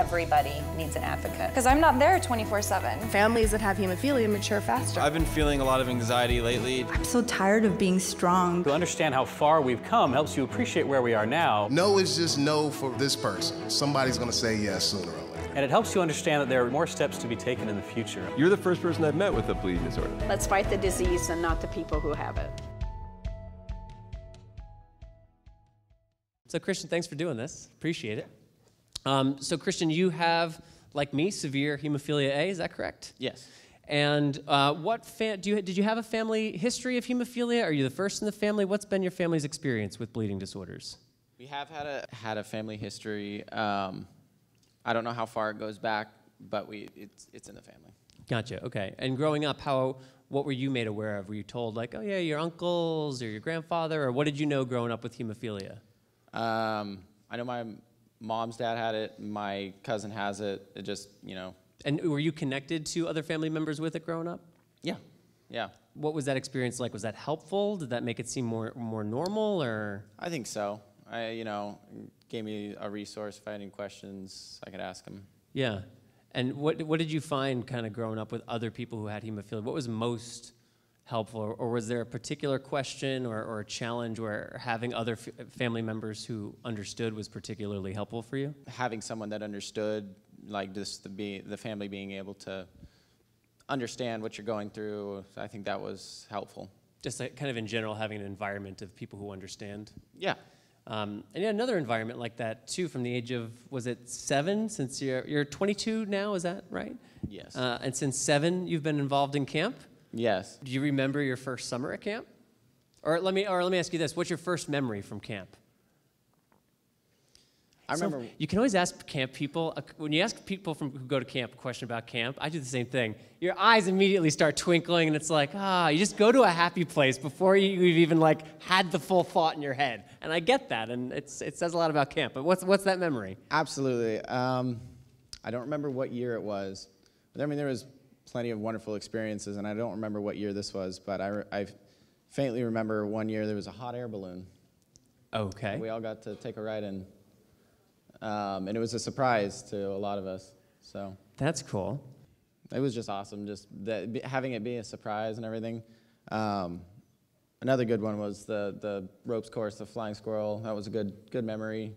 everybody needs an advocate. Because I'm not there 24/7. Families that have hemophilia mature faster. I've been feeling a lot of anxiety lately. I'm so tired of being strong. To understand how far we've come helps you appreciate where we are now. No is just no for this person. Somebody's gonna say yes sooner or later. And it helps you understand that there are more steps to be taken in the future. You're the first person I've met with a bleeding disorder. Let's fight the disease and not the people who have it. So Christian, thanks for doing this. Appreciate it. So Christian, you have, like me, severe hemophilia A, is that correct? Yes. And did you have a family history of hemophilia? Are you the first in the family? What's been your family's experience with bleeding disorders? We have had a family history. I don't know how far it goes back, but it's in the family. Gotcha, okay. And growing up, what were you made aware of? Were you told, like, oh yeah, your uncles or your grandfather, or what did you know growing up with hemophilia? I know my mom's dad had it, my cousin has it, it just, you know. And were you connected to other family members with it growing up? Yeah, yeah. What was that experience like? Was that helpful? Did that make it seem more normal, or? I think so. You know, gave me a resource. If I had any questions, I could ask them. Yeah. And what did you find kind of growing up with other people who had hemophilia? What was most helpful, or was there a particular question or a challenge where having other family members who understood was particularly helpful for you? Having someone that understood, like just the family being able to understand what you're going through, I think that was helpful. Just like kind of in general, having an environment of people who understand? Yeah. And you had another environment like that too from the age of, was it 7? Since you're 22 now, is that right? Yes. And since 7, you've been involved in camp? Yes. Do you remember your first summer at camp? Or let me ask you this: what's your first memory from camp? I remember. You can always ask camp people, when you ask people who go to camp a question about camp, I do the same thing. Your eyes immediately start twinkling, and it's like, you just go to a happy place before you've even like had the full thought in your head. And I get that, and it says a lot about camp. But what's that memory? Absolutely. I don't remember what year it was, but I mean there was plenty of wonderful experiences, and I don't remember what year this was, but I faintly remember one year there was a hot air balloon. Okay. We all got to take a ride in, and it was a surprise to a lot of us. So that's cool. It was just awesome, just having it be a surprise and everything. Another good one was the ropes course, the flying squirrel. That was a good memory.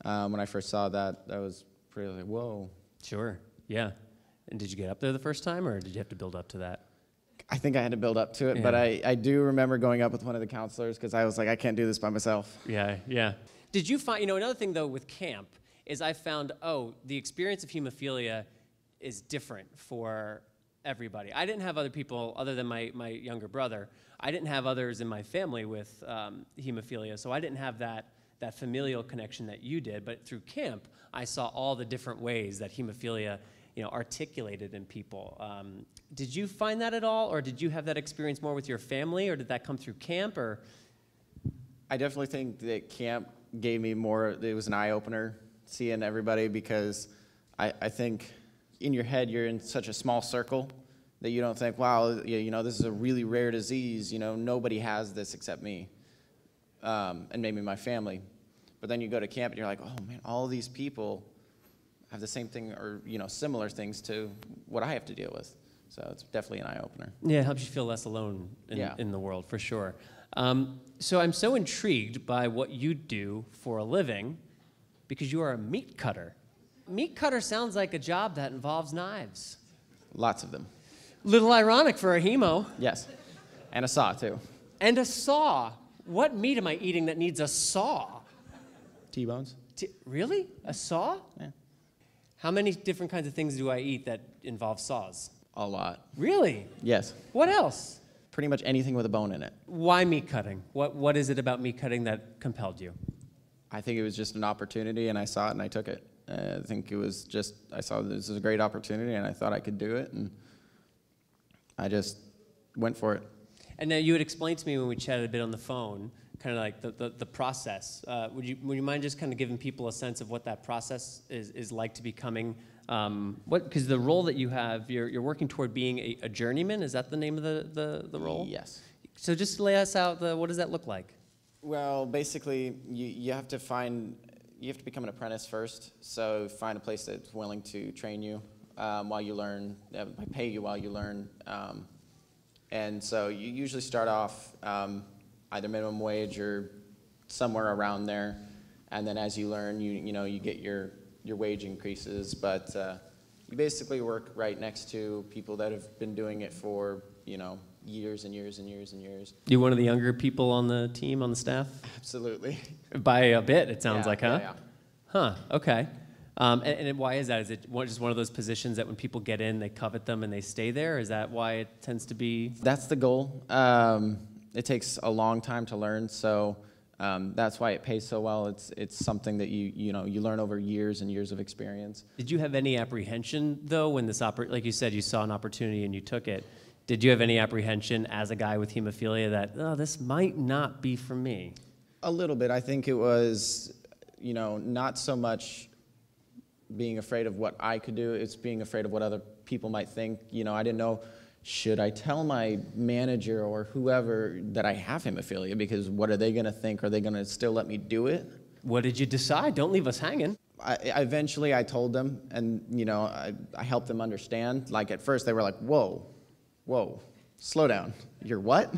When I first saw that, that was pretty like, whoa. Sure. Yeah. And did you get up there the first time, or did you have to build up to that? I think I had to build up to it, but I do remember going up with one of the counselors because I was like, I can't do this by myself. Yeah, yeah. Did you find, another thing though with camp is I found, the experience of hemophilia is different for everybody. I didn't have other people other than my younger brother. I didn't have others in my family with hemophilia, so I didn't have that familial connection that you did, but through camp, I saw all the different ways that hemophilia articulated in people. Did you find that at all, or did you have that experience more with your family, or did that come through camp, or? I definitely think that camp gave me more, it was an eye-opener, seeing everybody, because I think in your head you're in such a small circle that you don't think, wow, this is a really rare disease, nobody has this except me, and maybe my family. But then you go to camp and you're like, oh man, all these people have the same thing or similar things to what I have to deal with. So it's definitely an eye-opener. Yeah, it helps you feel less alone in the world, for sure. So I'm so intrigued by what you do for a living because you are a meat cutter. Meat cutter sounds like a job that involves knives. Lots of them. Little ironic for a hemo. Yes, and a saw too. And a saw. What meat am I eating that needs a saw? T-bones. Really? A saw? Yeah. How many different kinds of things do I eat that involve saws? A lot. Really? Yes. What else? Pretty much anything with a bone in it. Why meat cutting? What is it about meat cutting that compelled you? I think it was just an opportunity, and I saw it, and I took it. I think it was just, I saw this was a great opportunity, and I thought I could do it, and I just went for it. And now you had explained to me when we chatted a bit on the phone, kind of like the process. Would you mind just kind of giving people a sense of what that process is like to becoming, because the role that you have, you're working toward being a journeyman, is that the name of the role? Yes. So just lay us out, what does that look like? Well, basically, you have to find, you have to become an apprentice first. So find a place that's willing to train you while you learn, pay you while you learn. And so you usually start off either minimum wage or somewhere around there. And then as you learn, you get your wage increases. But you basically work right next to people that have been doing it for, years and years and years and years. You one of the younger people on the team, on the staff? Absolutely. By a bit, it sounds like, huh? Yeah. Huh, okay. And why is that? Is it just one of those positions that when people get in, they covet them and they stay there? Is that why it tends to be? That's the goal. It takes a long time to learn, so that's why it pays so well. It's something that you learn over years and years of experience. Did you have any apprehension, though, when this, like you said, you saw an opportunity and you took it? Did you have any apprehension as a guy with hemophilia that, oh, this might not be for me? A little bit. I think it was, not so much being afraid of what I could do, it's being afraid of what other people might think. I didn't know, should I tell my manager or whoever that I have hemophilia, because what are they going to think? Are they going to still let me do it? What did you decide? Don't leave us hanging. Eventually I told them, and I helped them understand. Like at first they were like, whoa, slow down. You're what?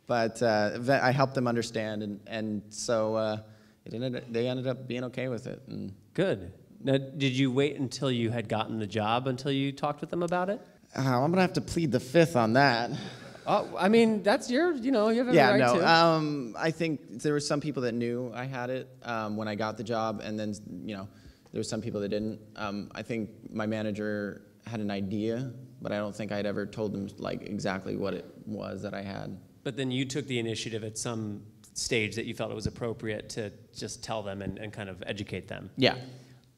But I helped them understand, and so they ended up being okay with it. And good. Now, did you wait until you had gotten the job until you talked with them about it? I'm going to have to plead the fifth on that. Oh, I mean, that's you have every right to. I think there were some people that knew I had it when I got the job, and then, there were some people that didn't. I think my manager had an idea, but I don't think I'd ever told them exactly what it was that I had. But then you took the initiative at some stage that you felt it was appropriate to just tell them and kind of educate them. Yeah.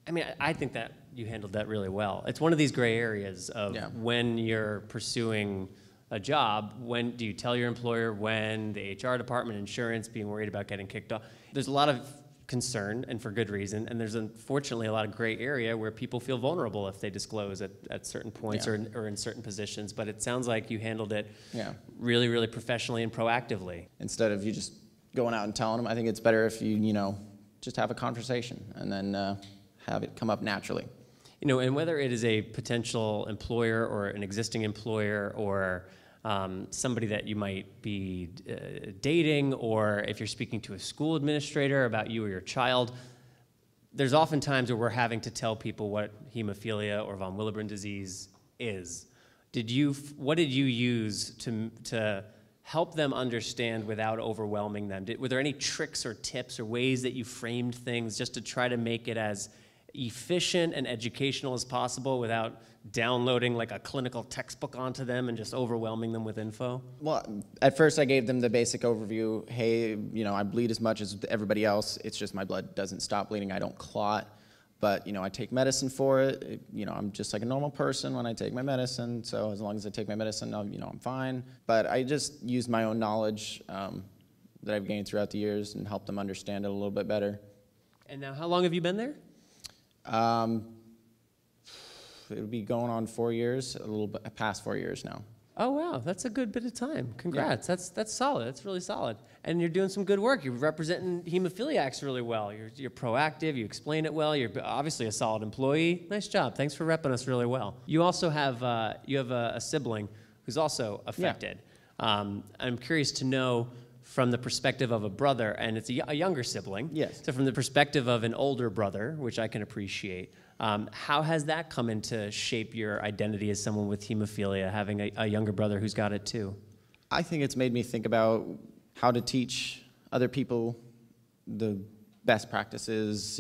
I mean, I think that you handled that really well. It's one of these gray areas of when you're pursuing a job, when do you tell your employer, when the HR department, insurance, being worried about getting kicked off. There's a lot of concern, and for good reason, and there's unfortunately a lot of gray area where people feel vulnerable if they disclose at certain points or in certain positions, but it sounds like you handled it really, really professionally and proactively. Instead of you just going out and telling them, I think it's better if you, just have a conversation and then have it come up naturally. And whether it is a potential employer or an existing employer or somebody that you might be dating, or if you're speaking to a school administrator about you or your child, there's often times where we're having to tell people what hemophilia or von Willebrand disease is. What did you use to help them understand without overwhelming them? Were there any tricks or tips or ways that you framed things just to try to make it as efficient and educational as possible without downloading like a clinical textbook onto them and just overwhelming them with info? Well, at first I gave them the basic overview. Hey, I bleed as much as everybody else. It's just my blood doesn't stop bleeding. I don't clot. But, I take medicine for it. I'm just like a normal person when I take my medicine. So as long as I take my medicine, I'm fine. But I just used my own knowledge that I've gained throughout the years and helped them understand it a little bit better. And now, how long have you been there? It'll be going on 4 years, a little bit past 4 years now. Oh, wow, that's a good bit of time. Congrats, that's solid, that's really solid. And you're doing some good work. You're representing hemophiliacs really well. You're proactive, you explain it well, you're obviously a solid employee. Nice job, thanks for repping us really well. You also have, a sibling who's also affected. Yeah. I'm curious to know, from the perspective of a brother, and it's a younger sibling. Yes. So from the perspective of an older brother, which I can appreciate, how has that come into shape your identity as someone with hemophilia, having a younger brother who's got it too? I think it's made me think about how to teach other people the best practices,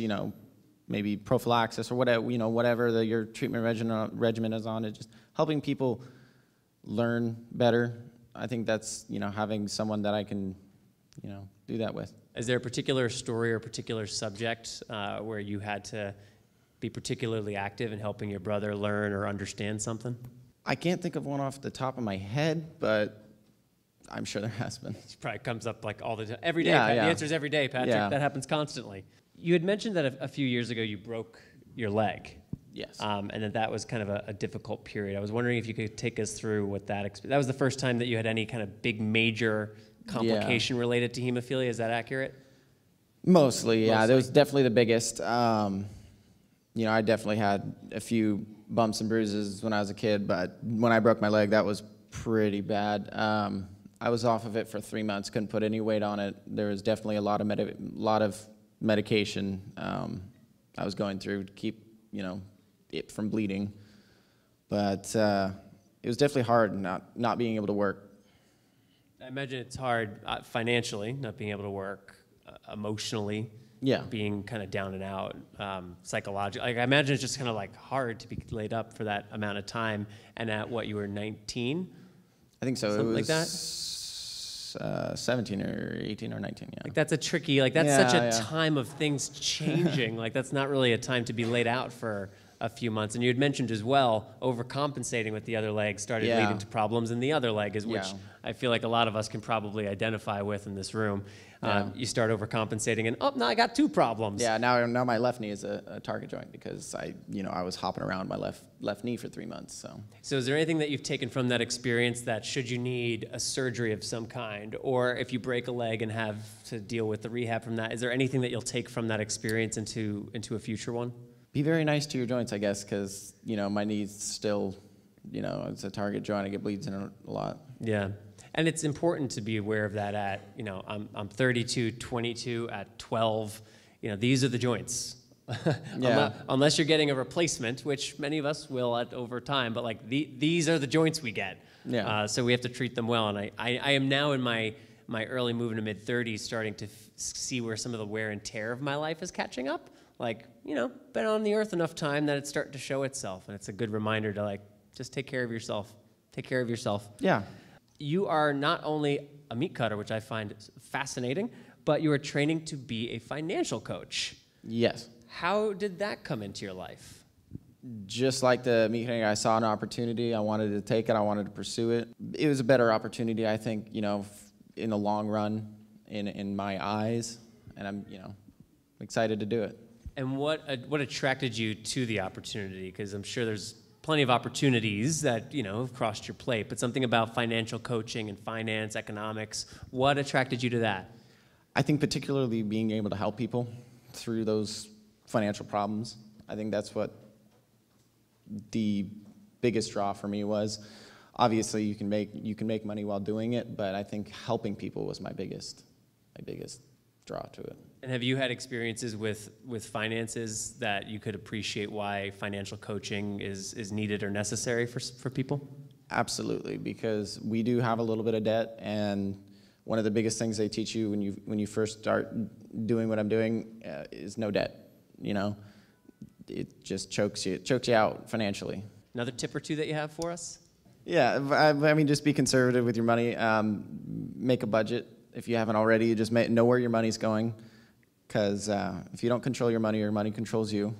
maybe prophylaxis or whatever, whatever your treatment regimen is on. It's just helping people learn better. I think that's, having someone that I can, do that with. Is there a particular story or particular subject where you had to be particularly active in helping your brother learn or understand something? I can't think of one off the top of my head, but I'm sure there has been. It probably comes up like all the time. Every day, The answer's every day, Patrick. Yeah. That happens constantly. You had mentioned that a few years ago you broke your leg. Yes. And that was kind of a difficult period. I was wondering if you could take us through what that was the first time that you had any kind of big major complication related to hemophilia. Is that accurate? Mostly, yeah. Mostly. That was definitely the biggest. You know, I definitely had a few bumps and bruises when I was a kid, but when I broke my leg, that was pretty bad. I was off of it for 3 months, couldn't put any weight on it. There was definitely a lot of medication I was going through to keep, you know, it from bleeding. But it was definitely hard not being able to work. I imagine it's hard financially, not being able to work, emotionally, Yeah. being kind of down and out, psychologically. Like, I imagine it's just kind of like hard to be laid up for that amount of time. And at what, you were 19? I think so. Something it like was that? 17 or 18 or 19, yeah. Like, that's a tricky, like, that's such a time of things changing. Like, that's not really a time to be laid out for a few months. And you had mentioned as well, overcompensating with the other leg started leading to problems in the other leg, which I feel like a lot of us can probably identify with in this room. You start overcompensating and, oh, now I got 2 problems. Yeah, now my left knee is a target joint because I was hopping around my left knee for 3 months. So is there anything that you've taken from that experience that should you need a surgery of some kind, or if you break a leg and have to deal with the rehab from that, is there anything that you'll take from that experience into a future one? Be very nice to your joints, I guess, because, you know, my knee's still, you know, it's a target joint. I get bleeds in it a lot. Yeah. And it's important to be aware of that at, you know, I'm 32, 22, at 12. You know, these are the joints. Yeah. Unless you're getting a replacement, which many of us will over time, but like these are the joints we get. Yeah. So we have to treat them well. And I am now in my early move into mid-30s starting to see where some of the wear and tear of my life is catching up. Like, you know, been on the earth enough time that it's starting to show itself. And it's a good reminder to, like, just take care of yourself. Take care of yourself. Yeah. You are not only a meat cutter, which I find fascinating, but you are training to be a financial coach. Yes. How did that come into your life? Just like the meat cutting, I saw an opportunity. I wanted to take it. I wanted to pursue it. It was a better opportunity, I think, you know, in the long run, in my eyes. And I'm, you know, excited to do it. And what attracted you to the opportunity? Because I'm sure there's plenty of opportunities that, you know, have crossed your plate, but something about financial coaching and finance, economics, what attracted you to that? I think particularly being able to help people through those financial problems. I think that's what the biggest draw for me was. Obviously, you can make money while doing it, but I think helping people was my biggest draw to it. And have you had experiences with finances that you could appreciate why financial coaching is needed or necessary for people? Absolutely, because we do have a little bit of debt, and one of the biggest things they teach you when you first start doing what I'm doing is no debt. You know, it just chokes you out financially. Another tip or two that you have for us? Yeah, I mean, just be conservative with your money. Make a budget if you haven't already. Just know where your money's going. Because if you don't control your money controls you.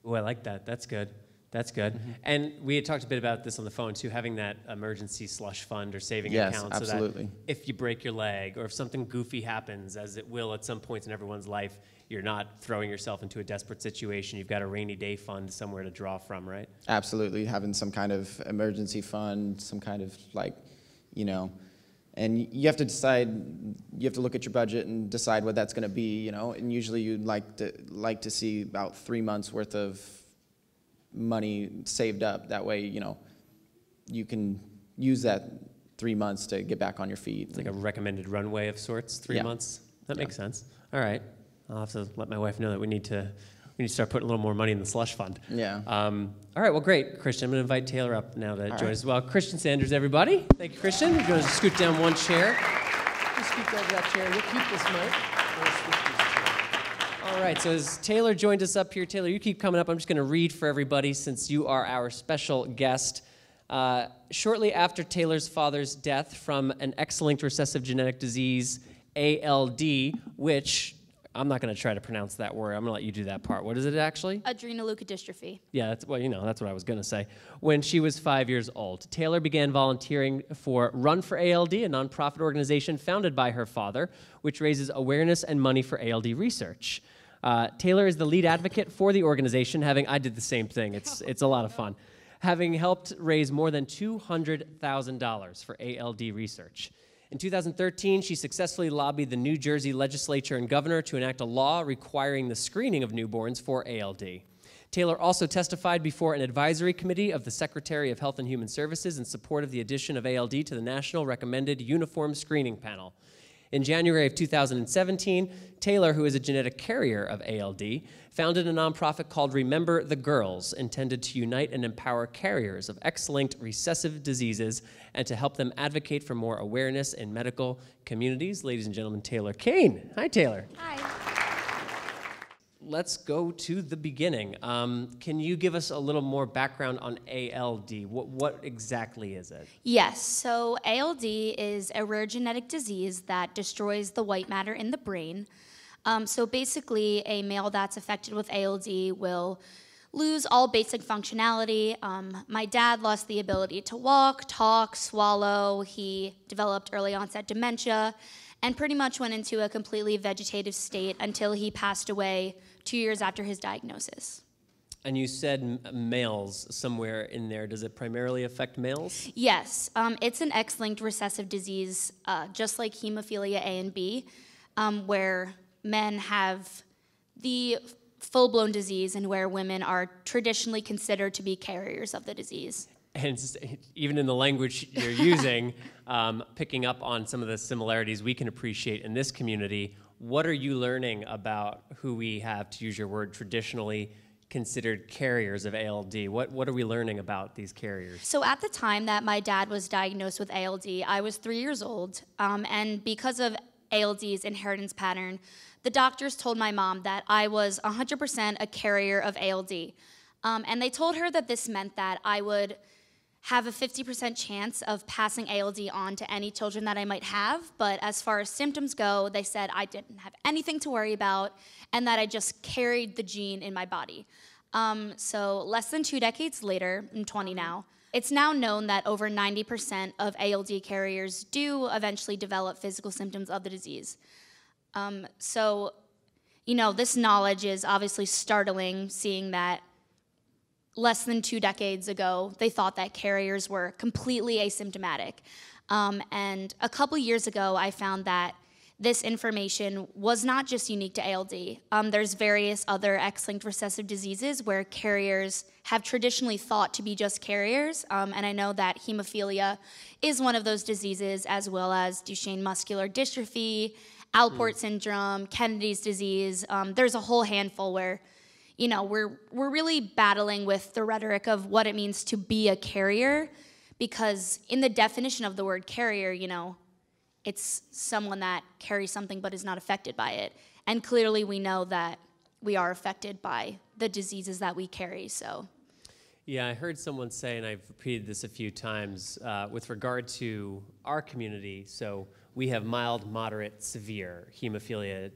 Oh, I like that. That's good. That's good. Mm-hmm. And we had talked a bit about this on the phone, too, having that emergency slush fund or saving account. Yes, absolutely. So that if you break your leg or if something goofy happens, as it will at some points in everyone's life, you're not throwing yourself into a desperate situation. You've got a rainy day fund somewhere to draw from, right? Absolutely. Having some kind of emergency fund, some kind of, like, you know, and you have to decide, you have to look at your budget and decide what that's going to be, you know, and usually you'd like to see about 3 months worth of money saved up. That way, you know, you can use that 3 months to get back on your feet. It's like a recommended runway of sorts, 3 months. That makes sense. All right. I'll have to let my wife know that we need to start putting a little more money in the slush fund. Yeah. All right, well, great, Christian. I'm going to invite Taylor up now to join us as well. Christian Sanders, everybody. Thank you, Christian. You're going to scoot down one chair. You scoot over that chair. You'll keep this mic. All right, so as Taylor joined us up here, Taylor, you keep coming up. I'm just going to read for everybody since you are our special guest. Shortly after Taylor's father's death from an X-linked recessive genetic disease, ALD, which I'm not going to try to pronounce that word. I'm going to let you do that part. What is it actually? Adrenoleukodystrophy. Yeah, that's what I was going to say. When she was 5 years old, Taylor began volunteering for Run for ALD, a nonprofit organization founded by her father, which raises awareness and money for ALD research. Taylor is the lead advocate for the organization, I did the same thing. It's a lot of fun. Having helped raise more than $200,000 for ALD research. In 2013, she successfully lobbied the New Jersey legislature and governor to enact a law requiring the screening of newborns for ALD. Taylor also testified before an advisory committee of the Secretary of Health and Human Services in support of the addition of ALD to the National Recommended Uniform Screening Panel. In January of 2017, Taylor, who is a genetic carrier of ALD, founded a nonprofit called Remember the Girls, intended to unite and empower carriers of X-linked recessive diseases and to help them advocate for more awareness in medical communities. Ladies and gentlemen, Taylor Kane. Hi, Taylor. Hi. Let's go to the beginning. Can you give us a little more background on ALD? What exactly is it? Yes, so ALD is a rare genetic disease that destroys the white matter in the brain. So basically, a male that's affected with ALD will lose all basic functionality. My dad lost the ability to walk, talk, swallow. He developed early onset dementia and pretty much went into a completely vegetative state until he passed away 2 years after his diagnosis. And you said males somewhere in there. Does it primarily affect males? Yes, it's an X-linked recessive disease, just like hemophilia A and B, where men have the full-blown disease and where women are traditionally considered to be carriers of the disease. And even in the language you're using, picking up on some of the similarities we can appreciate in this community, what are you learning about who we have, to use your word, traditionally considered carriers of ALD? What are we learning about these carriers? So at the time that my dad was diagnosed with ALD, I was 3 years old, and because of ALD's inheritance pattern, the doctors told my mom that I was 100% a carrier of ALD. And they told her that this meant that I would have a 50% chance of passing ALD on to any children that I might have, but as far as symptoms go, they said I didn't have anything to worry about and that I just carried the gene in my body. So less than 2 decades later, I'm 20 now, it's now known that over 90% of ALD carriers do eventually develop physical symptoms of the disease. So, you know, this knowledge is obviously startling, seeing that less than 2 decades ago, they thought that carriers were completely asymptomatic. And a couple years ago, I found that this information was not just unique to ALD. There's various other X-linked recessive diseases where carriers have traditionally thought to be just carriers. And I know that hemophilia is one of those diseases, as well as Duchenne muscular dystrophy, Alport syndrome, Kennedy's disease. There's a whole handful where, you know, we're really battling with the rhetoric of what it means to be a carrier, because in the definition of the word carrier, you know, it's someone that carries something but is not affected by it. And clearly we know that we are affected by the diseases that we carry, so. Yeah, I heard someone say, and I've repeated this a few times, with regard to our community, so we have mild, moderate, severe hemophilia,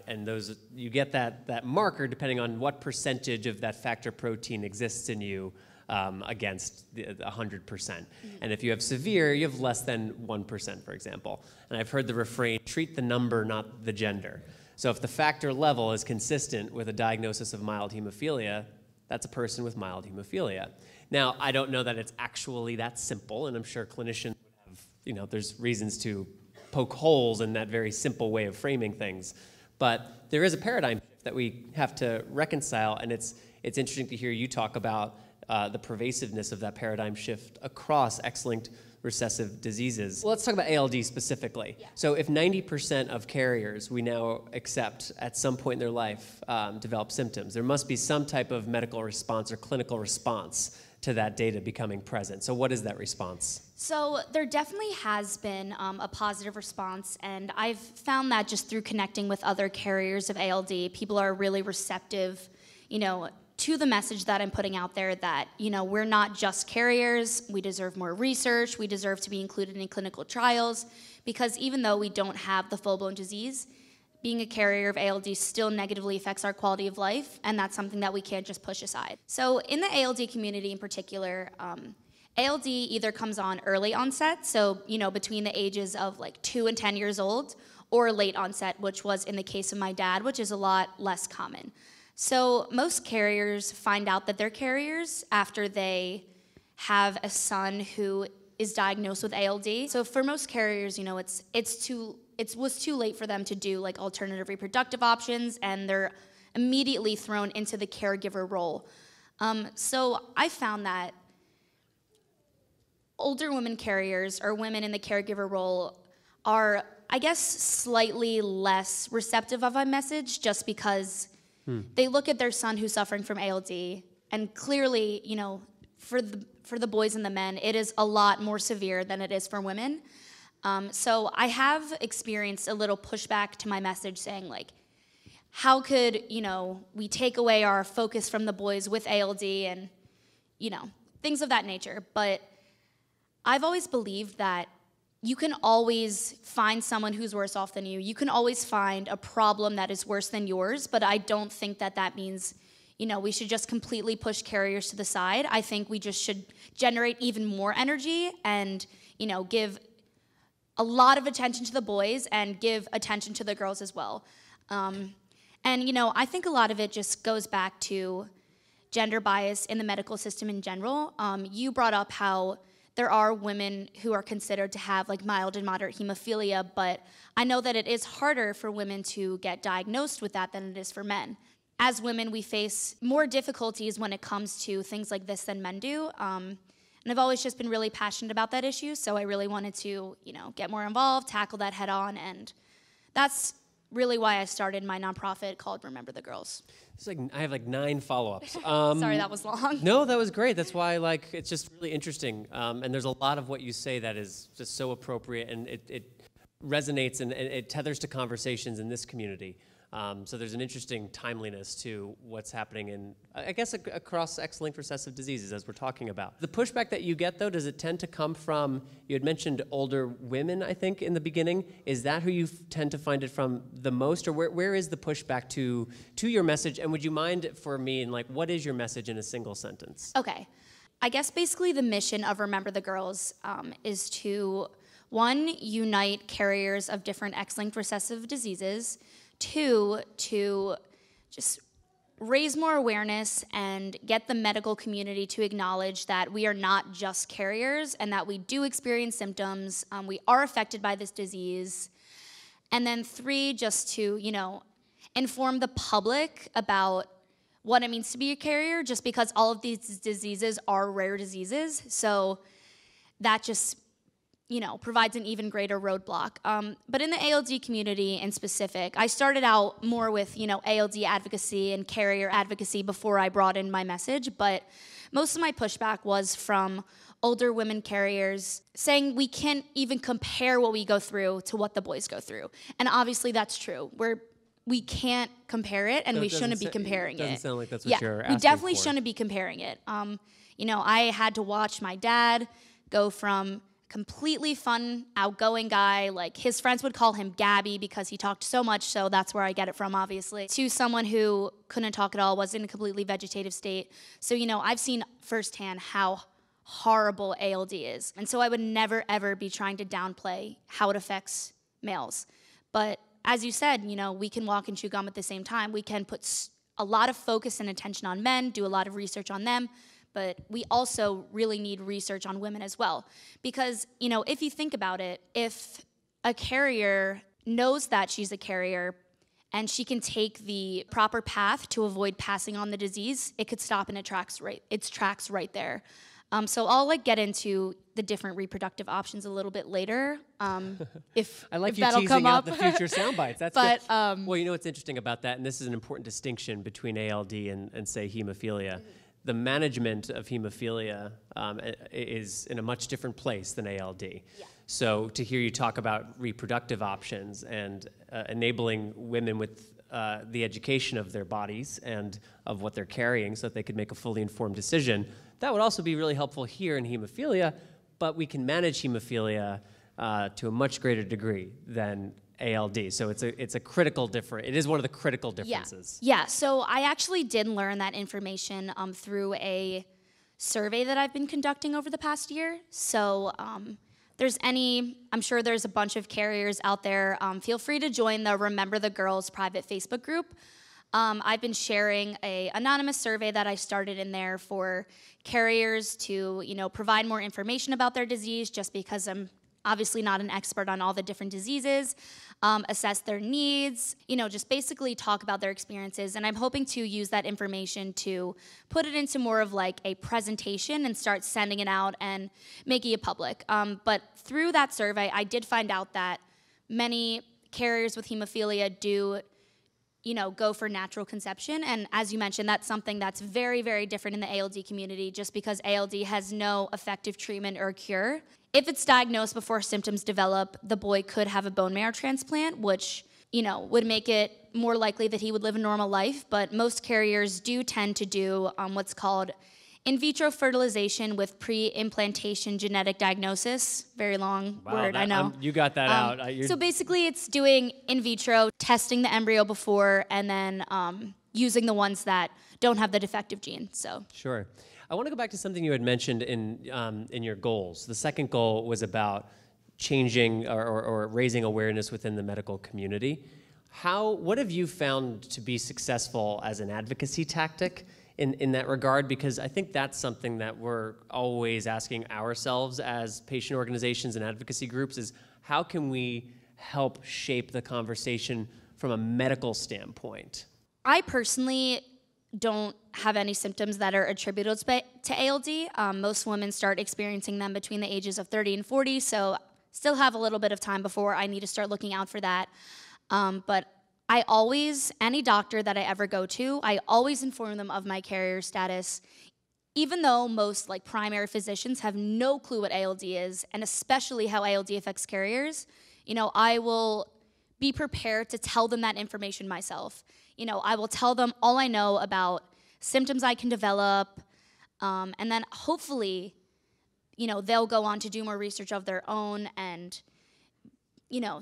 and those, you get that marker depending on what percentage of that factor protein exists in you against the 100%. And if you have severe, you have less than 1%, for example. And I've heard the refrain, treat the number, not the gender. So if the factor level is consistent with a diagnosis of mild hemophilia, that's a person with mild hemophilia. Now, I don't know that it's actually that simple, and I'm sure clinicians would have, you know, there's reasons to poke holes in that very simple way of framing things. But there is a paradigm shift that we have to reconcile, and it's interesting to hear you talk about the pervasiveness of that paradigm shift across X-linked recessive diseases. Well, let's talk about ALD specifically. Yeah. So if 90% of carriers we now accept at some point in their life develop symptoms, there must be some type of medical response or clinical response to that data becoming present. So what is that response? So there definitely has been a positive response, and I've found that just through connecting with other carriers of ALD, people are really receptive, you know, to the message that I'm putting out there that, you know, we're not just carriers, we deserve more research, we deserve to be included in clinical trials, because even though we don't have the full-blown disease, being a carrier of ALD still negatively affects our quality of life, and that's something that we can't just push aside. So in the ALD community in particular, ALD either comes on early onset, so, you know, between the ages of like 2 and 10 years old, or late onset, which was in the case of my dad, which is a lot less common. So most carriers find out that they're carriers after they have a son who is diagnosed with ALD. So for most carriers, you know, it was too late for them to do like alternative reproductive options, and they're immediately thrown into the caregiver role. So I found that older women carriers or women in the caregiver role are, I guess, slightly less receptive of my message, just because they look at their son who's suffering from ALD, and clearly, you know, for the boys and the men, it is a lot more severe than it is for women. So I have experienced a little pushback to my message, saying like, how could, you know, we take away our focus from the boys with ALD and, you know, things of that nature. But I've always believed that you can always find someone who's worse off than you. You can always find a problem that is worse than yours, but I don't think that that means, you know, we should just completely push carriers to the side. I think we just should generate even more energy and, you know, give a lot of attention to the boys and give attention to the girls as well. And, you know, I think a lot of it just goes back to gender bias in the medical system in general. You brought up how there are women who are considered to have like mild and moderate hemophilia, but I know that it is harder for women to get diagnosed with that than it is for men. As women, we face more difficulties when it comes to things like this than men do. And I've always just been really passionate about that issue, so I really wanted to, you know, get more involved, tackle that head on, and that's really why I started my nonprofit called Remember the Girls. It's like I have like 9 follow-ups. Sorry, that was long. No, that was great. That's why like it's just really interesting. And there's a lot of what you say that is just so appropriate, and it resonates and it tethers to conversations in this community. So there's an interesting timeliness to what's happening in, I guess, across X-linked recessive diseases, as we're talking about. The pushback that you get, though, does it tend to come from, you had mentioned older women, I think, in the beginning. Is that who you tend to find it from the most, or where is the pushback to your message? And would you mind for me, and like, what is your message in a single sentence? Okay. I guess basically the mission of Remember the Girls is to, 1, unite carriers of different X-linked recessive diseases, 2, to just raise more awareness and get the medical community to acknowledge that we are not just carriers and that we do experience symptoms, we are affected by this disease. And then 3, just to, you know, inform the public about what it means to be a carrier, just because all of these diseases are rare diseases. So that just, you know, provides an even greater roadblock. But in the ALD community in specific, I started out more with, you know, ALD advocacy and carrier advocacy before I brought in my message, but most of my pushback was from older women carriers saying we can't even compare what we go through to what the boys go through. And obviously that's true. We can't compare it, and we shouldn't be comparing it. Doesn't sound like that's what you're asking we definitely for. shouldn't be comparing it. You know, I had to watch my dad go from completely fun, outgoing guy, like his friends would call him Gabby because he talked so much, so that's where I get it from, obviously, to someone who couldn't talk at all, was in a completely vegetative state. So, you know, I've seen firsthand how horrible ALD is. And so I would never, ever be trying to downplay how it affects males. But as you said, you know, we can walk and chew gum at the same time. We can put a lot of focus and attention on men, do a lot of research on them, but we also really need research on women as well. Because, you know, if you think about it, if a carrier knows that she's a carrier and she can take the proper path to avoid passing on the disease, it could stop in its tracks right there. So I'll like get into the different reproductive options a little bit later. If I like if you that'll teasing come out up. the future sound bites. That's but, good. Well, you know what's interesting about that, and this is an important distinction between ALD and say hemophilia. The management of hemophilia is in a much different place than ALD. Yeah. So to hear you talk about reproductive options and enabling women with the education of their bodies and of what they're carrying so that they could make a fully informed decision, that would also be really helpful here in hemophilia, but we can manage hemophilia to a much greater degree than ALD. So it's a critical difference. It is one of the critical differences. Yeah, so I actually did learn that information through a survey that I've been conducting over the past year. So I'm sure there's a bunch of carriers out there. Feel free to join the Remember the Girls private Facebook group. I've been sharing an anonymous survey that I started in there for carriers to, provide more information about their disease, just because I'm obviously not an expert on all the different diseases, assess their needs, just basically talk about their experiences. And I'm hoping to use that information to put it into more of like a presentation and start sending it out and making it public. But through that survey, I did find out that many carriers with hemophilia do go for natural conception. And as you mentioned, that's something that's very, very different in the ALD community, just because ALD has no effective treatment or cure. If it's diagnosed before symptoms develop, the boy could have a bone marrow transplant, which, would make it more likely that he would live a normal life. But most carriers do tend to do what's called in vitro fertilization with pre-implantation genetic diagnosis. Very long word, I know. You got that out. So basically it's doing in vitro, testing the embryo before, and then using the ones that don't have the defective gene. So Sure. I want to go back to something you had mentioned in your goals. The second goal was about changing or raising awareness within the medical community. What have you found to be successful as an advocacy tactic in that regard? Because I think that's something that we're always asking ourselves as patient organizations and advocacy groups is how can we help shape the conversation from a medical standpoint? I personally don't have any symptoms that are attributable to ALD. Most women start experiencing them between the ages of 30 and 40, so still have a little bit of time before I need to start looking out for that. But I always, any doctor that I ever go to, I always inform them of my carrier status, even though most primary physicians have no clue what ALD is, and especially how ALD affects carriers. I will be prepared to tell them that information myself. I will tell them all I know about symptoms I can develop, and then hopefully, they'll go on to do more research of their own and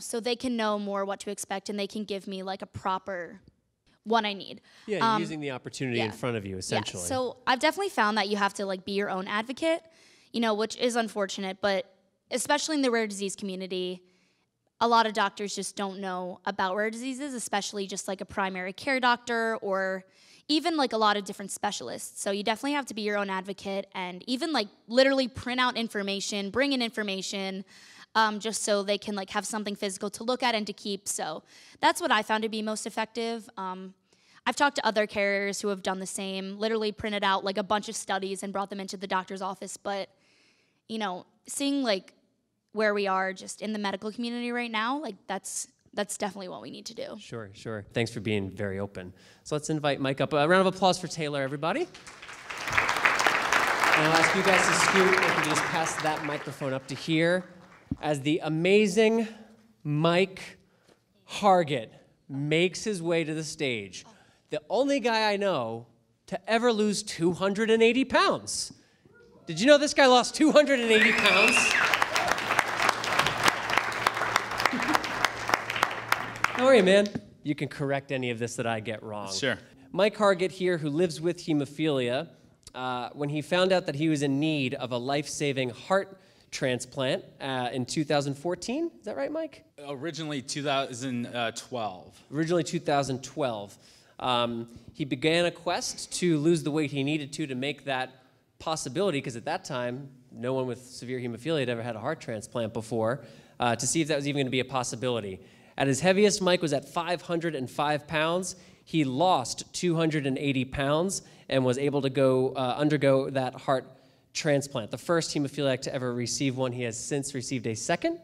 so they can know more what to expect and they can give me a proper what I need. Yeah, using the opportunity in front of you, essentially. Yeah. So I've definitely found that you have to be your own advocate, which is unfortunate, but especially in the rare disease community, a lot of doctors just don't know about rare diseases, especially just a primary care doctor or even a lot of different specialists. So you definitely have to be your own advocate and even literally print out information, bring in information, just so they can have something physical to look at and to keep. So that's what I found to be most effective. I've talked to other carriers who have done the same, literally printed out a bunch of studies and brought them into the doctor's office. But, seeing where we are just in the medical community right now, that's definitely what we need to do. Sure, sure. Thanks for being very open. So let's invite Mike up. A round of applause for Taylor, everybody. And I'll ask you guys to scoot. If you just pass that microphone up to here. As the amazing Mike Hargett makes his way to the stage, the only guy I know to ever lose 280 pounds. Did you know this guy lost 280 pounds? How are you, man? You can correct any of this that I get wrong. Sure. Mike Hargett here, who lives with hemophilia, when he found out that he was in need of a life-saving heart transplant in 2014. Is that right, Mike? Originally 2012. Originally 2012. He began a quest to lose the weight he needed to make that possibility, because at that time, no one with severe hemophilia had ever had a heart transplant before, to see if that was even going to be a possibility. At his heaviest, Mike was at 505 pounds. He lost 280 pounds and was able to go undergo that heart transplant. The first hemophiliac to ever receive one. He has since received a second,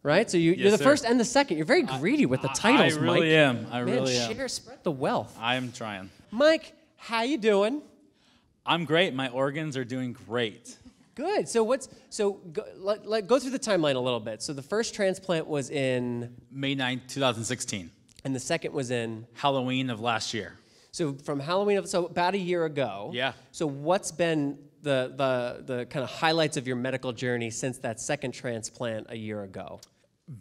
right? So you're the first and the second. You're very greedy with the titles, Mike. I really am. I really am. Spread the wealth. I am trying. Mike, how you doing? I'm great. My organs are doing great. Good. So go through the timeline a little bit. So the first transplant was in May 9th, 2016. And the second was in Halloween of last year. So from Halloween, so about a year ago. Yeah. So what's been the kind of highlights of your medical journey since that second transplant a year ago?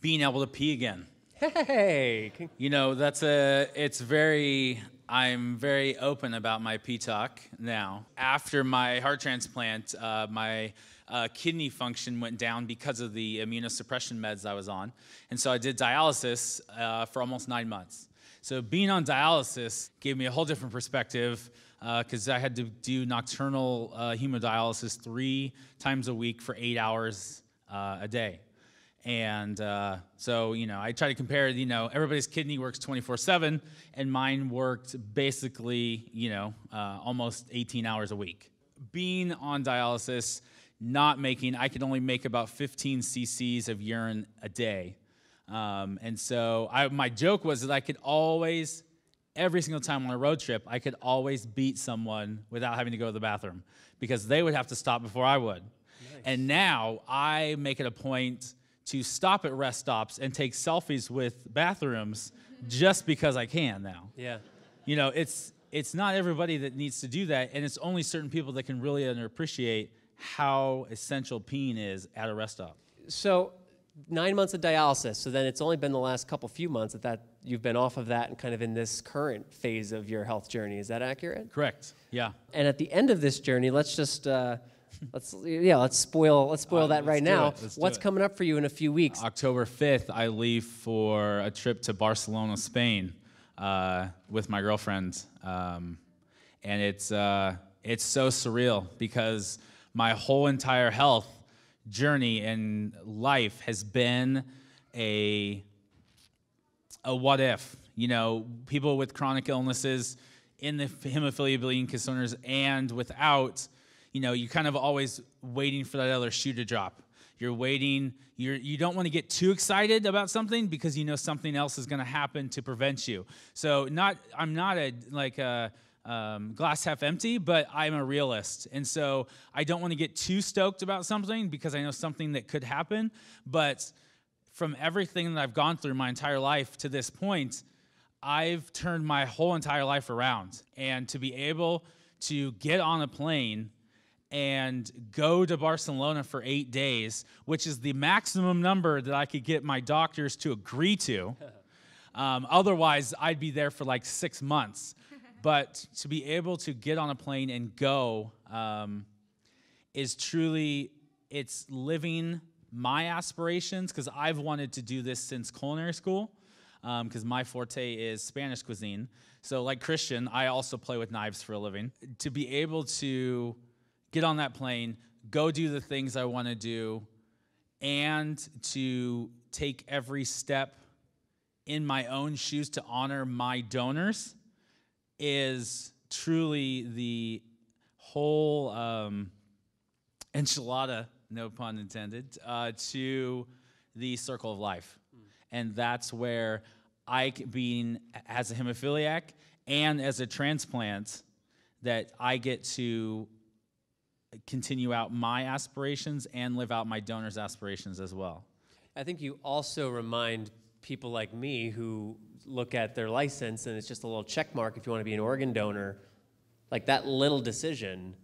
Being able to pee again. Hey. I'm very open about my pee talk now. After my heart transplant, my kidney function went down because of the immunosuppression meds I was on. And so I did dialysis for almost 9 months. So being on dialysis gave me a whole different perspective because I had to do nocturnal hemodialysis 3 times a week for 8 hours a day. And so, I try to compare, everybody's kidney works 24/7, and mine worked basically, almost 18 hours a week. Being on dialysis, I could only make about 15 cc's of urine a day. And so my joke was that I could always, every single time on a road trip, I could always beat someone without having to go to the bathroom because they would have to stop before I would. Nice. And now I make it a point to stop at rest stops and take selfies with bathrooms just because I can now. Yeah. It's not everybody that needs to do that, and it's only certain people that can really appreciate how essential peeing is at a rest stop. So 9 months of dialysis, so then it's only been the last few months that you've been off of that and kind of in this current phase of your health journey. Is that accurate? Correct, yeah. And at the end of this journey, let's just, let's spoil that right now. What's coming up for you in a few weeks? October 5th, I leave for a trip to Barcelona, Spain with my girlfriend. And it's so surreal because my whole entire health journey and life has been a what if. People with chronic illnesses in the hemophilia bleeding disorders and without, you're kind of always waiting for that other shoe to drop. You're waiting, you don't want to get too excited about something because something else is going to happen to prevent you. So I'm not a glass half empty, but I'm a realist. And so I don't want to get too stoked about something because I know something that could happen. But from everything that I've gone through my entire life to this point, I've turned my whole entire life around. And to be able to get on a plane and go to Barcelona for 8 days, which is the maximum number that I could get my doctors to agree to. Otherwise, I'd be there for like 6 months. But to be able to get on a plane and go is truly, it's living my aspirations, because I've wanted to do this since culinary school, because my forte is Spanish cuisine. So like Christian, I also play with knives for a living. To be able to get on that plane, go do the things I want to do, and to take every step in my own shoes to honor my donors is truly the whole enchilada, no pun intended, to the circle of life. And that's where being as a hemophiliac and as a transplant, that I get to continue out my aspirations and live out my donors' aspirations as well. I think you also remind people like me who look at their license and it's just a little check mark if you want to be an organ donor, like that little decision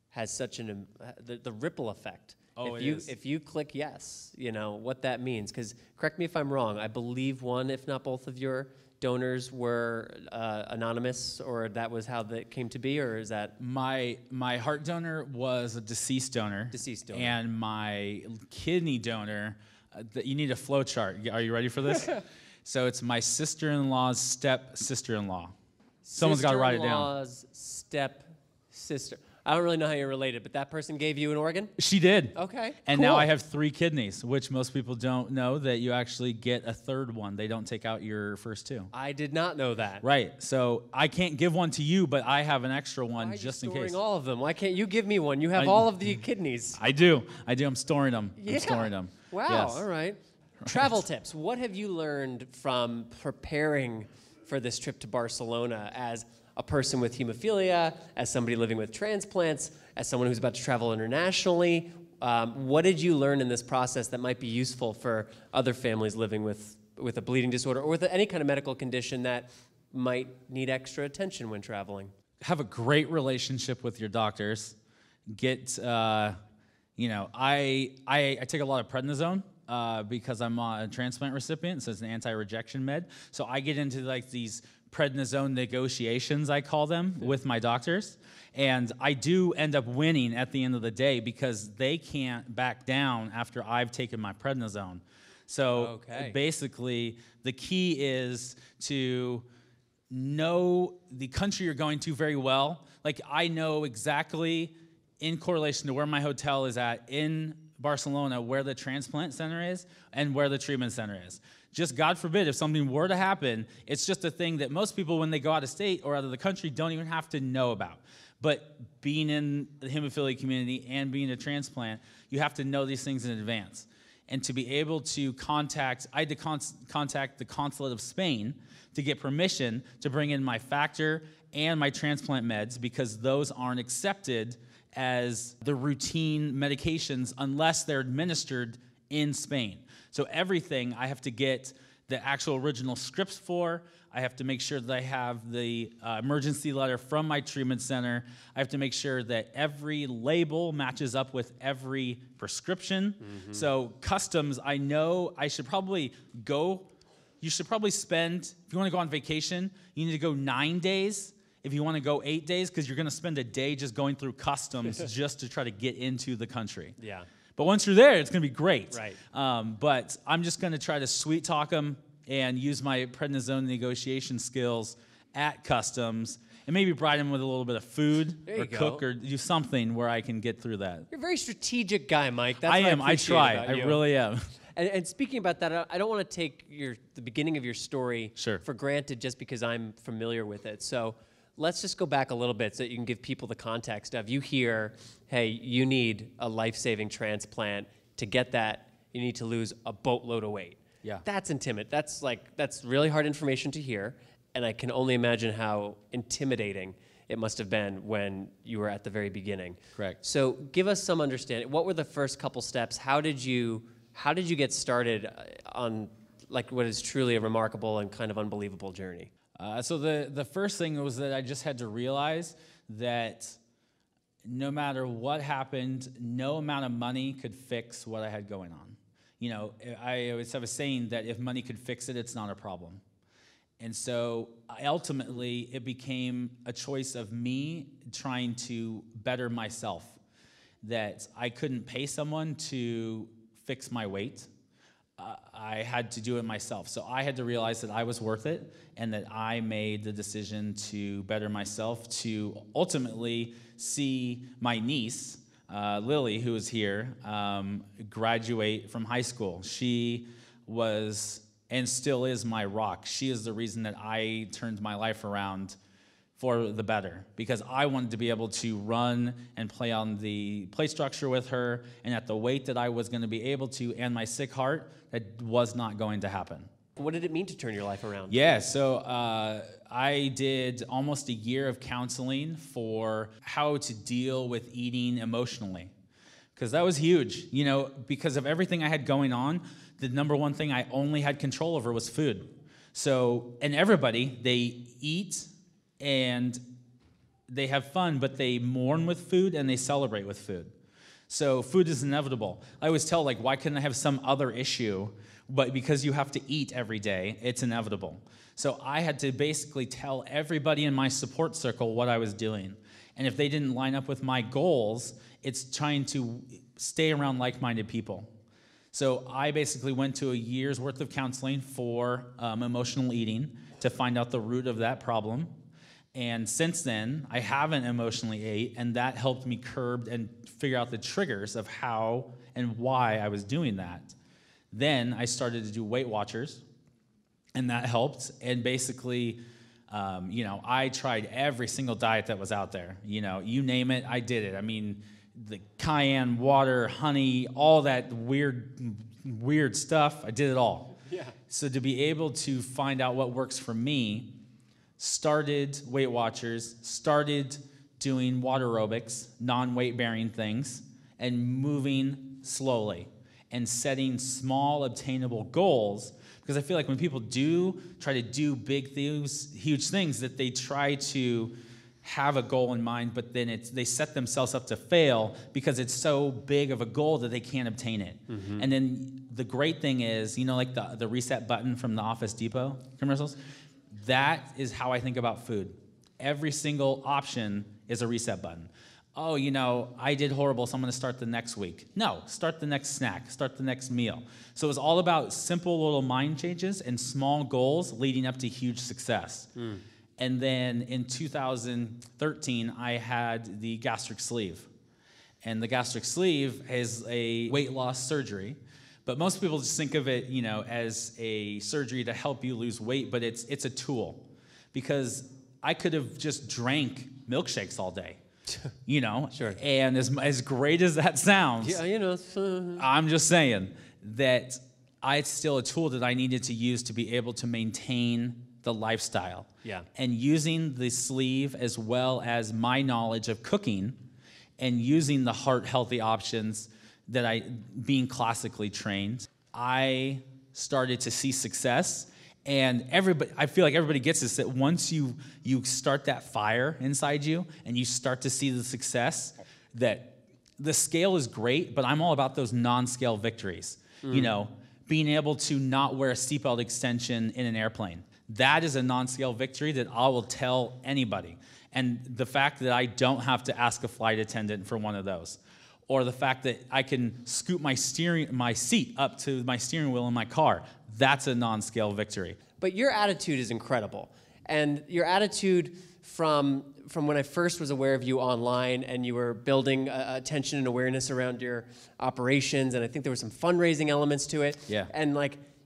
has such the ripple effect. Oh, if you click yes, what that means. Because correct me if I'm wrong, I believe one, if not both of your donors were anonymous, or that was how that came to be, or is that? My heart donor was a deceased donor. Deceased donor. And my kidney donor, you need a flow chart. Are you ready for this? So it's my sister-in-law's step-sister-in-law. Someone's got to write it down. Sister-in-law's step-sister. I don't really know how you're related, but that person gave you an organ? She did. Okay, And cool. now I have 3 kidneys, which most people don't know, that you actually get a third one. They don't take out your first 2. I did not know that. Right. So I can't give one to you, but I have an extra one just in case. Why are you storing all of them? Why can't you give me one? You have all of the kidneys. I do. I'm storing them. Yeah. I'm storing them. Wow. Yes. All right. Travel tips. What have you learned from preparing for this trip to Barcelona as a person with hemophilia, as somebody living with transplants, as someone who's about to travel internationally? What did you learn in this process that might be useful for other families living with a bleeding disorder or with any kind of medical condition that might need extra attention when traveling? Have a great relationship with your doctors. Get, I take a lot of prednisone. Because I'm a transplant recipient, so it's an anti-rejection med. So I get into like these prednisone negotiations, I call them, with my doctors. And I do end up winning at the end of the day because they can't back down after I've taken my prednisone. So basically, the key is to know the country you're going to very well. Like, I know exactly, in correlation to where my hotel is at in Barcelona, where the transplant center is and where the treatment center is. Just God forbid, if something were to happen, it's just a thing that most people, when they go out of state or out of the country, don't even have to know about. But being in the hemophilia community and being a transplant, you have to know these things in advance. And to be able to contact, I had to contact the consulate of Spain to get permission to bring in my factor and my transplant meds, because those aren't accepted as the routine medications unless they're administered in Spain. So everything I have to get the actual original scripts for. I have to make sure that I have the emergency letter from my treatment center. I have to make sure that every label matches up with every prescription. So customs, I know I should probably go. You should probably spend, if you want to go on vacation, you need to go 9 days. If you want to go 8 days, because you're going to spend a day just going through customs just to try to get into the country. Yeah. But once you're there, it's going to be great. Right. But I'm just going to try to sweet talk them and use my prednisone negotiation skills at customs, and maybe bribe them with a little bit of food or cook or do something where I can get through that. You're a very strategic guy, Mike. That's I what am. I appreciate try. about I you. really am. And speaking about that, I don't want to take the beginning of your story Sure. for granted just because I'm familiar with it. So let's just go back a little bit so that you can give people the context of, you hear, hey, you need a life-saving transplant. To get that, you need to lose a boatload of weight. Yeah. That's intimidating. That's really hard information to hear, and I can only imagine how intimidating it must have been when you were at the very beginning. Correct. So give us some understanding. What were the first couple steps? How did you get started on like what is truly a remarkable and kind of unbelievable journey? So the first thing was that I just had to realize that no matter what happened, no amount of money could fix what I had going on. You know, I always have a saying that if money could fix it, it's not a problem. And so ultimately, it became a choice of me trying to better myself, that I couldn't pay someone to fix my weight. I had to do it myself. So I had to realize that I was worth it, and that I made the decision to better myself, to ultimately see my niece, Lily, who is here, graduate from high school. She was and still is my rock. She is the reason that I turned my life around for the better, because I wanted to be able to run and play on the play structure with her, and at the weight that I was going to be able to, and my sick heart, that was not going to happen. What did it mean to turn your life around? Yeah, so I did almost a year of counseling for how to deal with eating emotionally, because that was huge. You know, because of everything I had going on, the number one thing I only had control over was food. So, and everybody, they eat and they have fun, but they mourn with food and they celebrate with food. So food is inevitable. I always tell, like, why couldn't I have some other issue? But because you have to eat every day, it's inevitable. So I had to basically tell everybody in my support circle what I was doing. And if they didn't line up with my goals, it's trying to stay around like-minded people. So I basically went to a year's worth of counseling for emotional eating to find out the root of that problem. And since then, I haven't emotionally ate, and that helped me curb and figure out the triggers of how and why I was doing that. Then I started to do Weight Watchers, and that helped. And basically, you know, I tried every single diet that was out there. You know, you name it, I did it. I mean, the cayenne, water, honey, all that weird stuff, I did it all. Yeah. So to be able to find out what works for me, started Weight Watchers, started doing water aerobics, non-weight bearing things, and moving slowly and setting small obtainable goals, because I feel like when people do try to do big things, huge things, that they try to have a goal in mind, but then they set themselves up to fail because it's so big of a goal that they can't obtain it. Mm-hmm. And then the great thing is, you know, like the reset button from the Office Depot commercials, that is how I think about food. Every single option is a reset button. Oh, you know, I did horrible, so I'm going to start the next week. No, start the next snack, start the next meal. So it was all about simple little mind changes and small goals leading up to huge success. And then in 2013, I had the gastric sleeve. And the gastric sleeve is a weight loss surgery. But most people just think of it, as a surgery to help you lose weight, but it's a tool. Because I could have just drank milkshakes all day, Sure. And as great as that sounds, Yeah, I'm just saying that it's still a tool that I needed to use to be able to maintain the lifestyle. Yeah. And using the sleeve as well as my knowledge of cooking and using the heart-healthy options that being classically trained, I started to see success. And I feel like everybody gets this, that once you start that fire inside you and you start to see the success, that the scale is great, but I'm all about those non-scale victories. Being able to not wear a seatbelt extension in an airplane. That is a non-scale victory that I will tell anybody. And the fact that I don't have to ask a flight attendant for one of those. Or the fact that I can scoot my seat up to my steering wheel in my car. That's a non-scale victory. But your attitude is incredible. And your attitude from when I first was aware of you online and you were building attention and awareness around your operations, and I think there were some fundraising elements to it. Yeah. And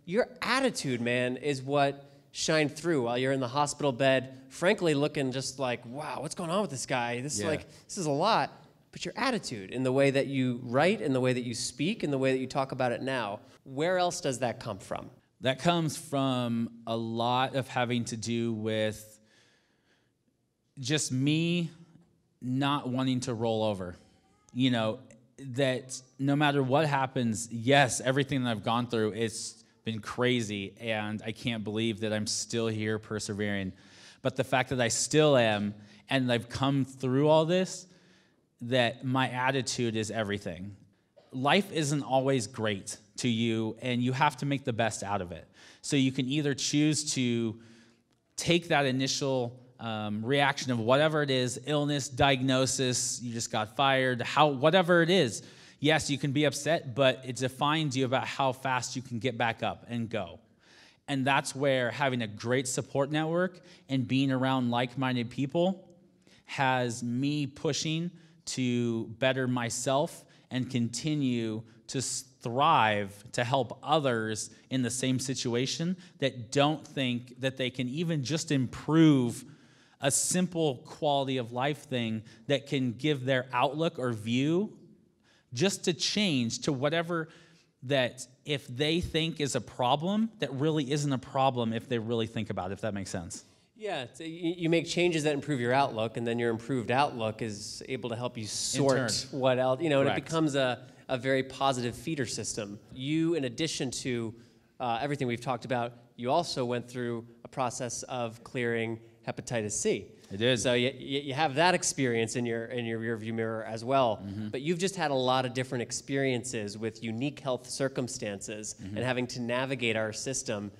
your attitude, man, is what shined through while you're in the hospital bed, frankly looking just like, wow, what's going on with this guy? This is a lot. But your attitude in the way that you write, in the way that you speak, in the way that you talk about it now, where else does that come from? That comes from a lot of having to do with just me not wanting to roll over. That no matter what happens, yes, everything that I've gone through, it's been crazy, and I can't believe that I'm still here persevering. But the fact that I still am, and I've come through all this, that my attitude is everything. Life isn't always great to you, and you have to make the best out of it. So you can either choose to take that initial reaction of whatever it is, illness, diagnosis, you just got fired, whatever it is. Yes, you can be upset, but it defines you about how fast you can get back up and go. And that's where having a great support network and being around like-minded people has me pushing to better myself and continue to thrive to help others in the same situation that don't think that they can even just improve a simple quality of life thing that can give their outlook or view just to change to whatever that if they think is a problem, that really isn't a problem if they really think about it, if that makes sense. Yeah, you make changes that improve your outlook, and then your improved outlook is able to help you sort what else, and it becomes a very positive feeder system. You, in addition to everything we've talked about, you also went through a process of clearing hepatitis C. I did. So you have that experience in your rearview mirror as well. Mm-hmm. But you've just had a lot of different experiences with unique health circumstances and having to navigate our system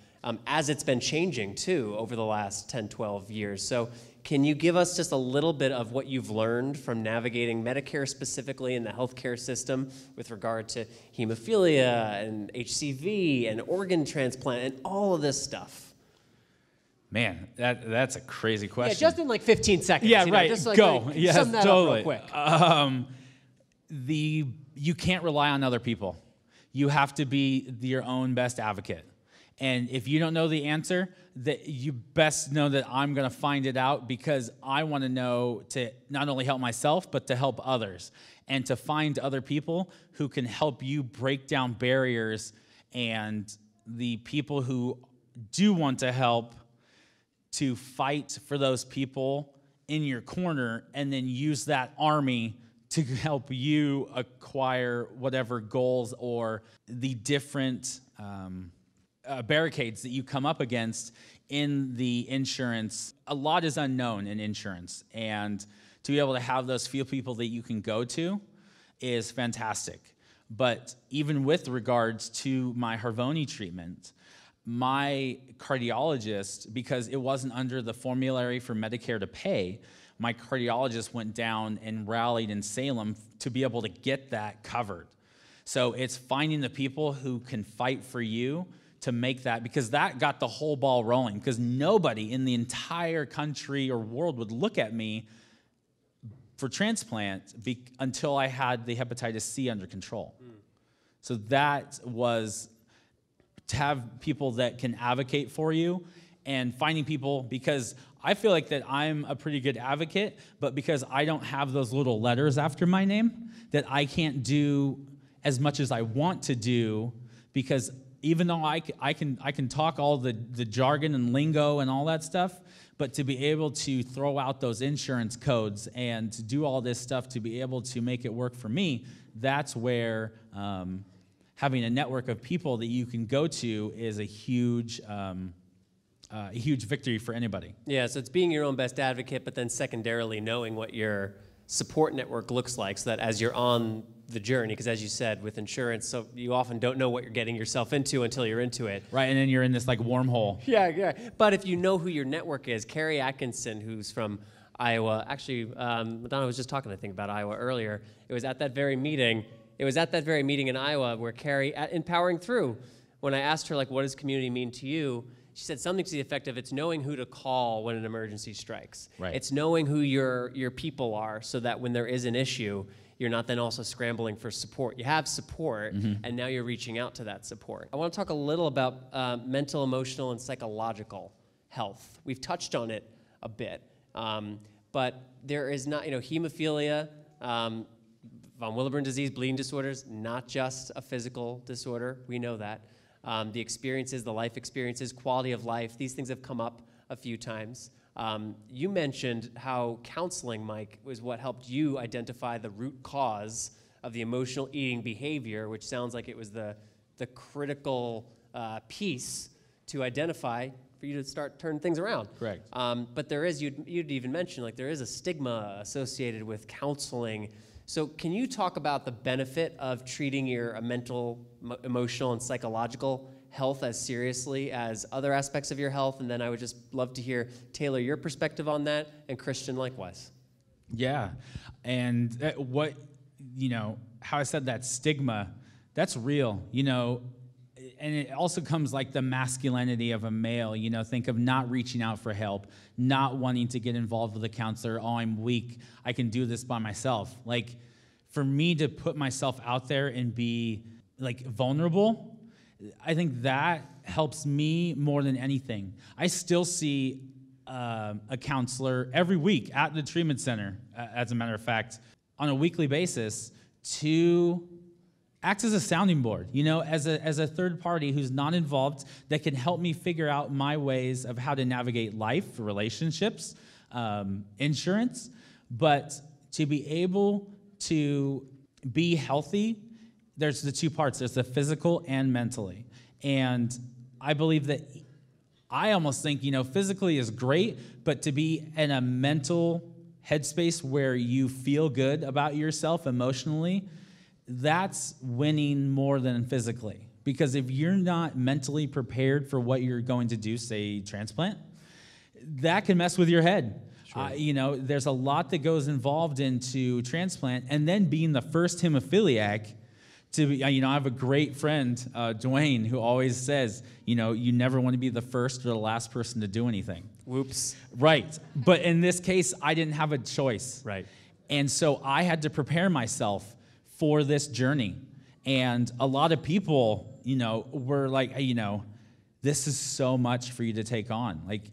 as it's been changing too over the last 10, 12 years. So can you give us just a little bit of what you've learned from navigating Medicare specifically in the healthcare system with regard to hemophilia and HCV and organ transplant and all of this stuff? Man, that's a crazy question. Yeah, just in like 15 seconds. Yeah, right. Just go. Yes, sum that totally. up real quick. You can't rely on other people. You have to be your own best advocate. And if you don't know the answer, that you best know that I'm going to find it out, because I want to know to not only help myself, but to help others and to find other people who can help you break down barriers, and the people who do want to help to fight for those people in your corner, and then use that army to help you acquire whatever goals or the different barricades that you come up against in the insurance. A lot is unknown in insurance, and to be able to have those few people that you can go to is fantastic. But even with regards to my Harvoni treatment, my cardiologist, because it wasn't under the formulary for Medicare to pay, my cardiologist went down and rallied in Salem to be able to get that covered. So it's finding the people who can fight for you to make that, because that got the whole ball rolling, because nobody in the entire country or world would look at me for transplant until I had the hepatitis C under control. So that was to have people that can advocate for you, and finding people, because I feel like that I'm a pretty good advocate, but because I don't have those little letters after my name, that I can't do as much as I want to do, because even though I can talk all the jargon and lingo and all that stuff, but to be able to throw out those insurance codes and to do all this stuff to be able to make it work for me, that's where having a network of people that you can go to is a huge victory for anybody. Yeah, so it's being your own best advocate, but then secondarily knowing what your support network looks like, so that as you're on the journey, because as you said, with insurance, so you often don't know what you're getting yourself into until you're into it. Right, and then you're in this like wormhole. Yeah. But if you know who your network is, Carrie Atkinson, who's from Iowa, actually, Madonna was just talking, I think, about Iowa earlier. It was at that very meeting in Iowa where Carrie, at Empowering Through, when I asked her, like, what does community mean to you? She said something to the effect of, it's knowing who to call when an emergency strikes. Right. It's knowing who your people are, so that when there is an issue, you're not then also scrambling for support. You have support, and now you're reaching out to that support. I want to talk a little about mental, emotional, and psychological health. We've touched on it a bit, but there is not, hemophilia, von Willebrand disease, bleeding disorders, not just a physical disorder. We know that. The experiences, the life experiences, quality of life, these things have come up a few times. You mentioned how counseling, Mike, was what helped you identify the root cause of the emotional eating behavior, which sounds like it was the critical piece to identify for you to start turning things around. Correct. But there is, you'd even mentioned, like, there is a stigma associated with counseling. So can you talk about the benefit of treating your mental, emotional, and psychological health as seriously as other aspects of your health? And then I would just love to hear, Taylor, your perspective on that, and Christian likewise. Yeah, and how I said that stigma, that's real, and it also comes like the masculinity of a male, think of not reaching out for help, not wanting to get involved with a counselor. Oh, I'm weak, I can do this by myself. Like, for me to put myself out there and be like vulnerable, I think that helps me more than anything. I still see a counselor every week at the treatment center, as a matter of fact, on a weekly basis, to act as a sounding board, as a third party who's not involved, that can help me figure out my ways of how to navigate life, relationships, insurance, but to be able to be healthy, there's the two parts. There's the physical and mentally. And I believe that I almost think, physically is great, but to be in a mental headspace where you feel good about yourself emotionally, that's winning more than physically. Because if you're not mentally prepared for what you're going to do, say transplant, that can mess with your head. Sure. There's a lot that goes involved into transplant, and then being the first hemophiliac to be, I have a great friend, Dwayne, who always says, you never want to be the first or the last person to do anything. Whoops. Right. But in this case, I didn't have a choice. Right. And so I had to prepare myself for this journey. And a lot of people, were like, hey, this is so much for you to take on. Like,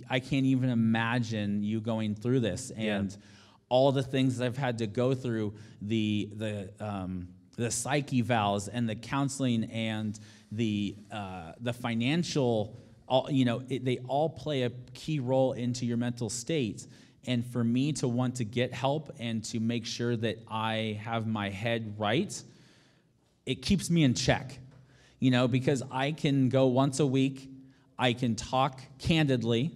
I can't even imagine you going through this. And all the things that I've had to go through, the psych evals and the counseling and the financial, they all play a key role into your mental state. And for me to want to get help and to make sure that I have my head right, it keeps me in check, because I can go once a week, I can talk candidly,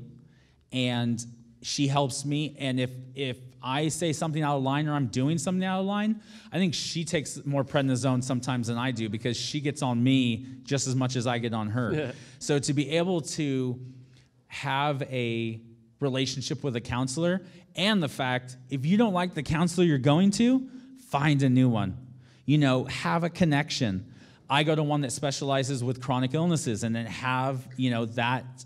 and she helps me. And if I say something out of line or I'm doing something out of line, I think she takes more prednisone sometimes than I do, because she gets on me just as much as I get on her. Yeah. So to be able to have a relationship with a counselor, and the fact, if you don't like the counselor you're going to, find a new one. Have a connection. I go to one that specializes with chronic illnesses, and then have, that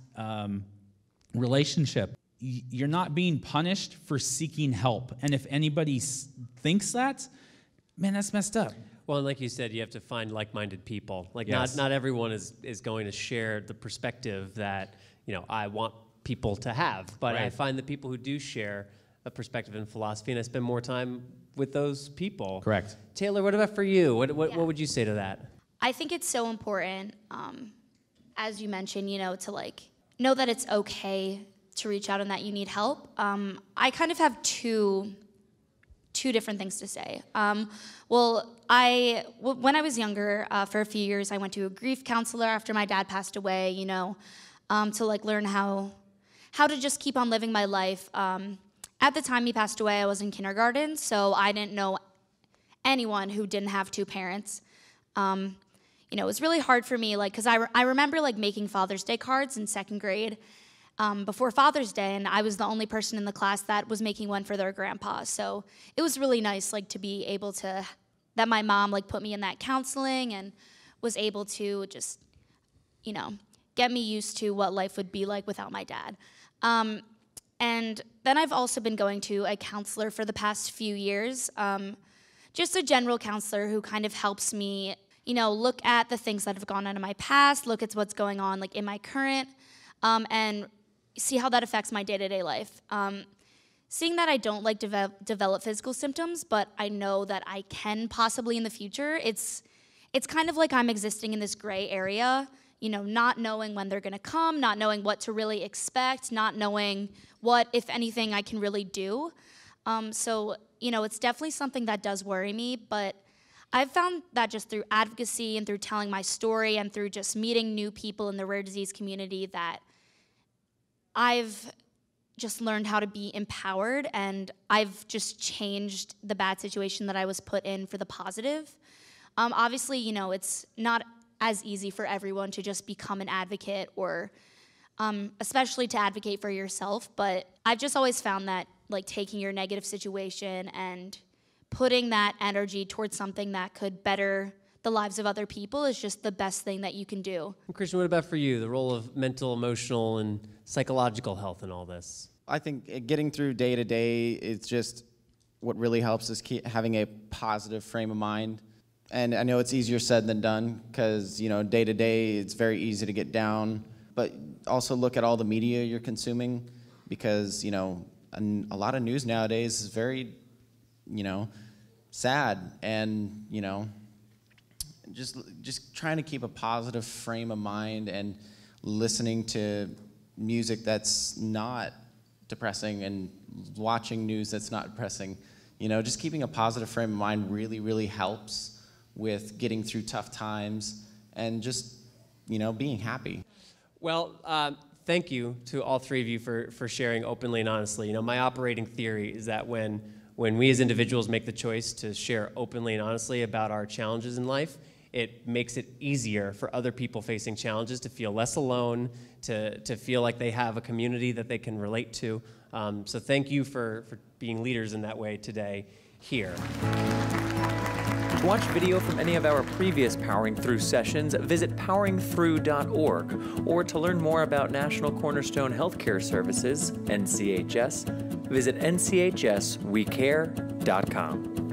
relationship. You're not being punished for seeking help. And if anybody thinks that, man, that's messed up. Well, and like you said, you have to find like-minded people. Like Yes. not everyone is going to share the perspective that, I want people to have. But I Right. find that people who do share a perspective and philosophy, and I spend more time with those people. Correct. Taylor, what about for you? What would you say to that? I think it's so important, as you mentioned, to know that it's okay to reach out and that you need help. I kind of have two different things to say. When I was younger, for a few years, I went to a grief counselor after my dad passed away, to learn how to just keep on living my life. At the time he passed away, I was in kindergarten, so I didn't know anyone who didn't have two parents. It was really hard for me, because I remember making Father's Day cards in second grade before Father's Day, and I was the only person in the class that was making one for their grandpa. So it was really nice, to be able to, that my mom put me in that counseling and was able to just, get me used to what life would be like without my dad. And then I've also been going to a counselor for the past few years, just a general counselor who kind of helps me, look at the things that have gone on in my past, look at what's going on in my current, and see how that affects my day-to-day life. Seeing that I don't develop physical symptoms, but I know that I can possibly in the future, it's kind of like I'm existing in this gray area, not knowing when they're gonna come, not knowing what to really expect, not knowing what, if anything, I can really do. So, it's definitely something that does worry me, but I've found that just through advocacy and through telling my story and through just meeting new people in the rare disease community that I've just learned how to be empowered, and I've just changed the bad situation that I was put in for the positive. Obviously, it's not as easy for everyone to just become an advocate or especially to advocate for yourself, but I've just always found that taking your negative situation and putting that energy towards something that could better the lives of other people is just the best thing that you can do. And Christian, what about for you, the role of mental, emotional, and psychological health in all this? I think getting through day to day, it's just what really helps is having a positive frame of mind. And I know it's easier said than done because, day to day, it's very easy to get down. But also look at all the media you're consuming because, a lot of news nowadays is very, sad. And, just trying to keep a positive frame of mind and listening to music that's not depressing and watching news that's not depressing. Just keeping a positive frame of mind really, really helps with getting through tough times and just, being happy. Well, thank you to all three of you for sharing openly and honestly. My operating theory is that when we as individuals make the choice to share openly and honestly about our challenges in life, it makes it easier for other people facing challenges to feel less alone, to feel like they have a community that they can relate to. So thank you for being leaders in that way today here. To watch video from any of our previous Powering Through sessions, visit poweringthrough.org, or to learn more about National Cornerstone Healthcare Services, NCHS, visit nchswecare.com.